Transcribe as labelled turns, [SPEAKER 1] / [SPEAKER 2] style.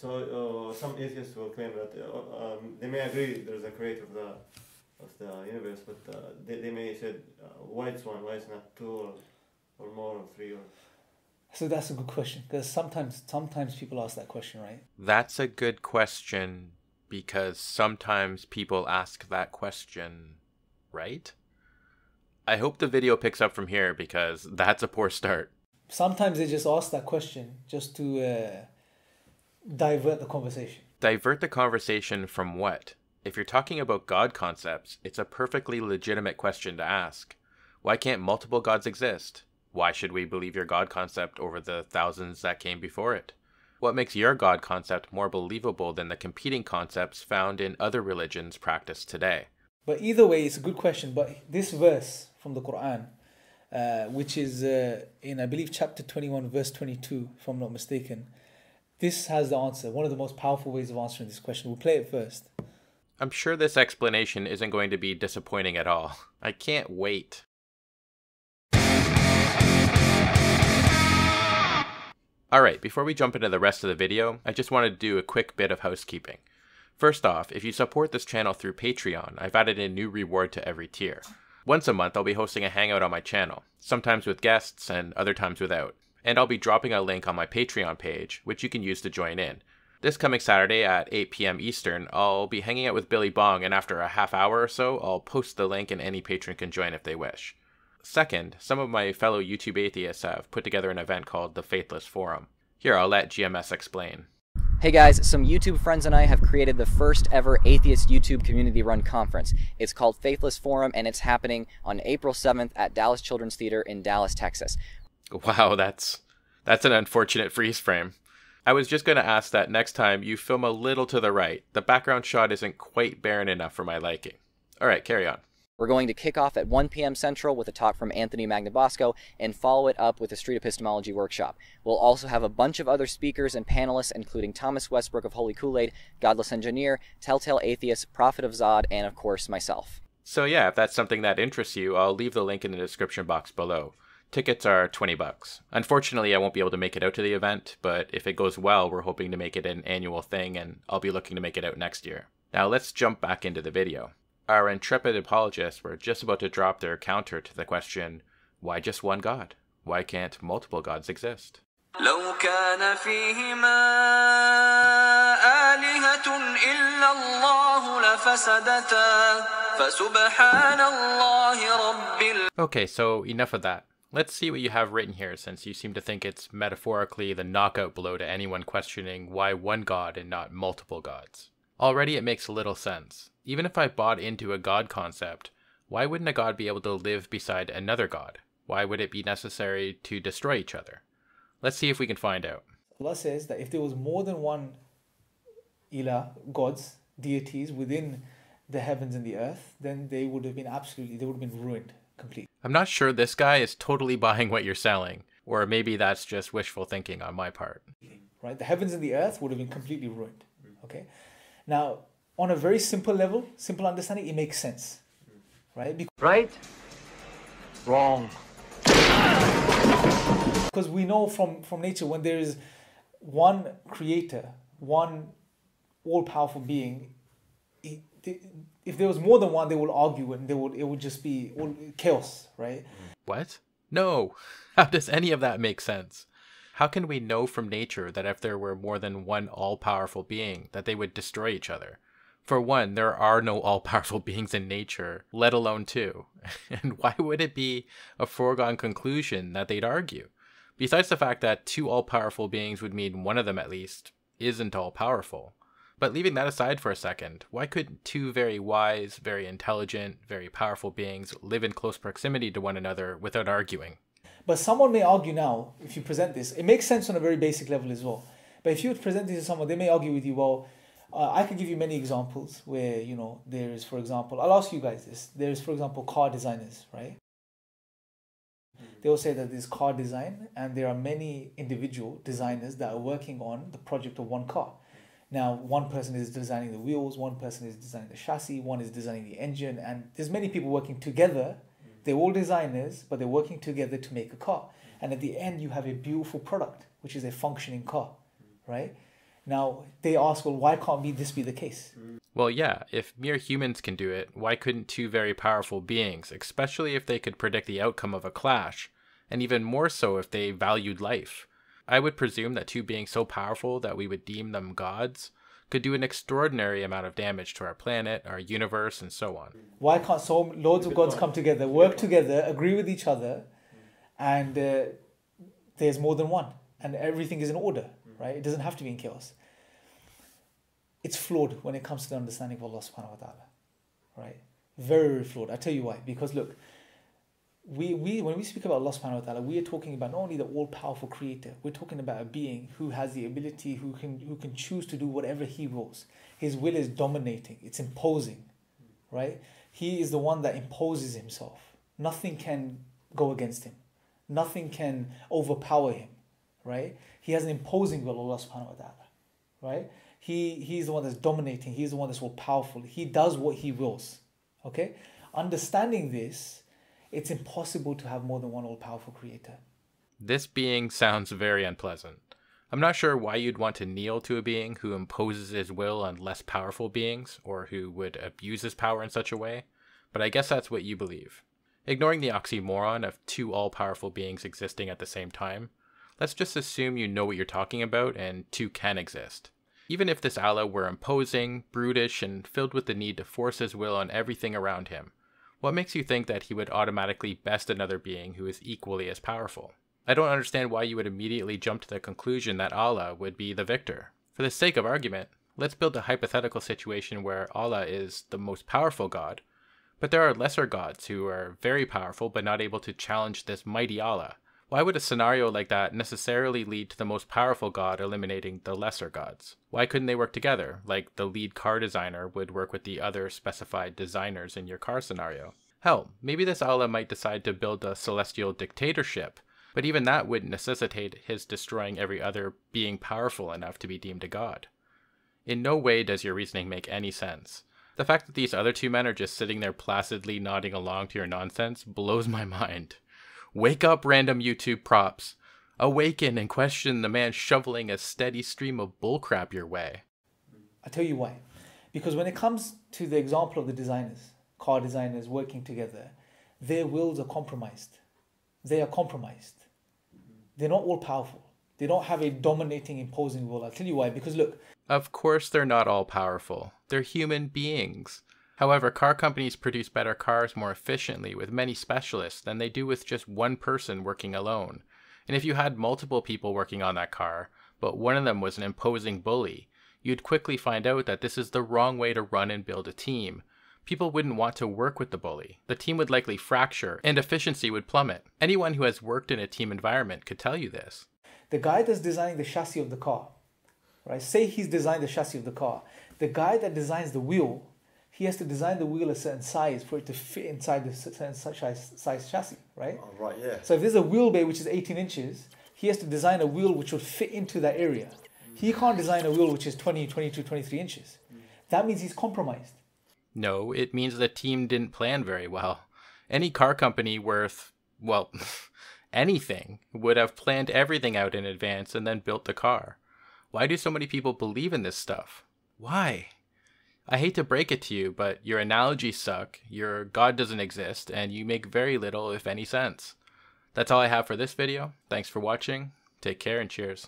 [SPEAKER 1] Some atheists will claim that they may agree there's a creator of the universe, but they may say, why it's one, why it's not two or more or three or...
[SPEAKER 2] So that's a good question, because sometimes people ask that question, right?
[SPEAKER 3] That's a good question because sometimes people ask that question, right? I hope the video picks up from here because that's a poor start.
[SPEAKER 2] Sometimes they just ask that question just to divert the conversation.
[SPEAKER 3] Divert the conversation from what? If you're talking about God concepts, it's a perfectly legitimate question to ask. Why can't multiple gods exist? Why should we believe your God concept over the thousands that came before it? What makes your God concept more believable than the competing concepts found in other religions practiced today?
[SPEAKER 2] But either way, it's a good question. But this verse from the Qur'an, which is in, I believe, chapter 21, verse 22, if I'm not mistaken, this has the answer. One of the most powerful ways of answering this question. We'll play it first.
[SPEAKER 3] I'm sure this explanation isn't going to be disappointing at all. I can't wait. Alright, before we jump into the rest of the video, I just want to do a quick bit of housekeeping. First off, if you support this channel through Patreon, I've added a new reward to every tier. Once a month, I'll be hosting a hangout on my channel, sometimes with guests and other times without. And I'll be dropping a link on my Patreon page, which you can use to join in. This coming Saturday at 8 p.m. Eastern, I'll be hanging out with Billy Bong, and after a half hour or so, I'll post the link and any patron can join if they wish. Second, some of my fellow YouTube atheists have put together an event called the Faithless Forum. Here, I'll let GMS explain.
[SPEAKER 4] Hey guys, some YouTube friends and I have created the first ever atheist YouTube community run conference. It's called Faithless Forum and it's happening on April 7th at Dallas Children's Theater in Dallas, Texas.
[SPEAKER 3] Wow, that's an unfortunate freeze frame. I was just going to ask that next time you film a little to the right. The background shot isn't quite barren enough for my liking. Alright, carry on.
[SPEAKER 4] We're going to kick off at 1 p.m. Central with a talk from Anthony Magnabosco and follow it up with a street epistemology workshop. We'll also have a bunch of other speakers and panelists, including Thomas Westbrook of Holy Kool-Aid, Godless Engineer, Telltale Atheist, Prophet of Zod, and of course myself.
[SPEAKER 3] So yeah, if that's something that interests you, I'll leave the link in the description box below. Tickets are $20. Unfortunately, I won't be able to make it out to the event, but if it goes well, we're hoping to make it an annual thing, and I'll be looking to make it out next year. Now let's jump back into the video. Our intrepid apologists were just about to drop their counter to the question, why just one God? Why can't multiple gods exist?
[SPEAKER 5] لو كان فيهما آلهة إلا الله لفسدتا فسبحان الله رب.
[SPEAKER 3] Okay, so enough of that. Let's see what you have written here, since you seem to think it's metaphorically the knockout blow to anyone questioning why one god and not multiple gods. Already it makes little sense. Even if I bought into a god concept, why wouldn't a god be able to live beside another god? Why would it be necessary to destroy each other? Let's see if we can find out.
[SPEAKER 2] Allah says that if there was more than one ilah, gods, deities within the heavens and the earth, then they would have been ruined completely.
[SPEAKER 3] I'm not sure this guy is totally buying what you're selling, or maybe that's just wishful thinking on my part.
[SPEAKER 2] Right? The heavens and the earth would have been completely ruined. Okay? Now, on a very simple level, simple understanding, it makes sense. Right?
[SPEAKER 6] Right? Wrong.
[SPEAKER 2] Because we know from nature, when there is one creator, one all-powerful being, if there was more than one, they will argue and it would just be all chaos, right?
[SPEAKER 3] What? No. How does any of that make sense? How can we know from nature that if there were more than one all-powerful being, that they would destroy each other? For one, there are no all-powerful beings in nature, let alone two. And why would it be a foregone conclusion that they'd argue? Besides the fact that two all-powerful beings would mean one of them at least isn't all-powerful. But leaving that aside for a second, why couldn't two very wise, very intelligent, very powerful beings live in close proximity to one another without arguing?
[SPEAKER 2] But someone may argue now, if you present this, it makes sense on a very basic level as well. But if you would present this to someone, they may argue with you, well, I could give you many examples where, there is, for example, I'll ask you guys this. There is, for example, car designers, right? They will say that there's car design and there are many individual designers that are working on the project of one car. Now, one person is designing the wheels, one person is designing the chassis, one is designing the engine, and there's many people working together. They're all designers, but they're working together to make a car. And at the end, you have a beautiful product, which is a functioning car, right? Now, they ask, well, why can't this be the case?
[SPEAKER 3] Well, yeah, if mere humans can do it, why couldn't two very powerful beings, especially if they could predict the outcome of a clash, and even more so if they valued life? I would presume that two beings so powerful that we would deem them gods could do an extraordinary amount of damage to our planet, our universe, and so on.
[SPEAKER 2] Why can't loads of gods come together, work together, agree with each other, and there's more than one, and everything is in order, right? It doesn't have to be in chaos. It's flawed when it comes to the understanding of Allah subhanahu wa ta'ala, right? Very, very flawed. I tell you why. Because look, when we speak about Allah subhanahu wa ta'ala, we are talking about not only the all-powerful creator, we're talking about a being who has the ability, who can choose to do whatever he wills. His will is dominating, it's imposing, right? He is the one that imposes himself. Nothing can go against him. Nothing can overpower him, right? He has an imposing will, Allah subhanahu wa ta'ala, right? He's the one that's dominating. He's the one that's all powerful. He does what he wills. Okay? Understanding this, it's impossible to have more than one all-powerful creator.
[SPEAKER 3] This being sounds very unpleasant. I'm not sure why you'd want to kneel to a being who imposes his will on less powerful beings, or who would abuse his power in such a way, but I guess that's what you believe. Ignoring the oxymoron of two all-powerful beings existing at the same time, let's just assume you know what you're talking about and two can exist. Even if this Allah were imposing, brutish, and filled with the need to force his will on everything around him, what makes you think that he would automatically best another being who is equally as powerful? I don't understand why you would immediately jump to the conclusion that Allah would be the victor. For the sake of argument, let's build a hypothetical situation where Allah is the most powerful God, but there are lesser gods who are very powerful but not able to challenge this mighty Allah. Why would a scenario like that necessarily lead to the most powerful god eliminating the lesser gods? Why couldn't they work together, like the lead car designer would work with the other specified designers in your car scenario? Hell, maybe this Allah might decide to build a celestial dictatorship, but even that wouldn't necessitate his destroying every other being powerful enough to be deemed a god. In no way does your reasoning make any sense. The fact that these other two men are just sitting there placidly nodding along to your nonsense blows my mind. Wake up, random YouTube props. Awaken and question the man shoveling a steady stream of bullcrap your way.
[SPEAKER 2] I'll tell you why. Because when it comes to the example of the designers, car designers working together, their wills are compromised. They are compromised. They're not all powerful. They don't have a dominating, imposing will. I'll tell you why. Because look.
[SPEAKER 3] Of course they're not all powerful. They're human beings. However, car companies produce better cars more efficiently with many specialists than they do with just one person working alone. And if you had multiple people working on that car, but one of them was an imposing bully, you'd quickly find out that this is the wrong way to run and build a team. People wouldn't want to work with the bully. The team would likely fracture, and efficiency would plummet. Anyone who has worked in a team environment could tell you this.
[SPEAKER 2] The guy that's designing the chassis of the car, right? Say he's designed the chassis of the car. The guy that designs the wheel, he has to design the wheel a certain size for it to fit inside the certain size chassis, right?
[SPEAKER 1] Oh, right, yeah.
[SPEAKER 2] So if there's a wheel bay which is 18 inches, he has to design a wheel which would fit into that area. He can't design a wheel which is 20, 22, 23 inches. That means he's compromised.
[SPEAKER 3] No, it means the team didn't plan very well. Any car company worth, well, anything would have planned everything out in advance and then built the car. Why do so many people believe in this stuff? Why? I hate to break it to you, but your analogies suck, your God doesn't exist, and you make very little, if any, sense. That's all I have for this video. Thanks for watching. Take care and cheers.